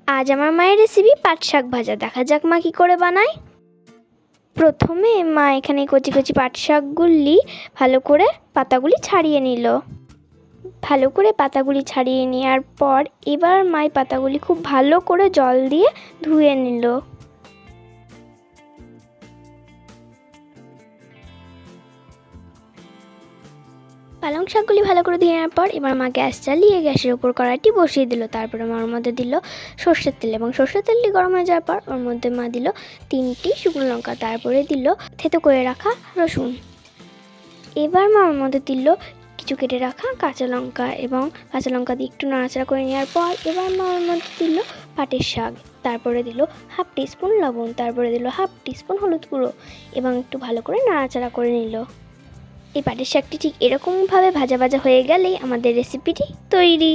আজ আমার মায়ের রেসিপি পাট শাক ভাজা। দেখা যাক মা কী করে বানায়। প্রথমে মা এখানে কচি কচি পাট শাকগুলি ভালো করে পাতাগুলি ছাড়িয়ে নিল। ভালো করে পাতাগুলি ছাড়িয়ে নেওয়ার পর এবার মা পাতাগুলি খুব ভালো করে জল দিয়ে ধুয়ে নিল। পালং শাকগুলি ভালো করে ধুয়ে নেওয়ার পর এবার মা গ্যাস চালিয়ে গ্যাসের উপর কড়াইটি বসিয়ে দিল। তারপরে মা ওর মধ্যে দিল সর্ষের তেল এবং সর্ষের তেলটি গরম হয়ে যাওয়ার পর ওর মধ্যে মা দিল 3টি শুকনো লঙ্কা, তারপরে দিল থেতো করে রাখা রসুন। এবার মা ওর মধ্যে দিল কিছু কেটে রাখা কাঁচা লঙ্কা এবং কাঁচা লঙ্কা দিয়ে একটু নাড়াচাড়া করে নেওয়ার পর এবার মা ওর মধ্যে দিল পাটের শাক, তারপরে দিল 1/2 টিস্পুন লবণ, তারপরে দিল 1/2 টিস্পুন হলুদ গুঁড়ো এবং একটু ভালো করে নাড়াচাড়া করে নিল। এই পাটের শাকটি ঠিক এরকমভাবে ভাজা ভাজা হয়ে গেলেই আমাদের রেসিপিটি তৈরি।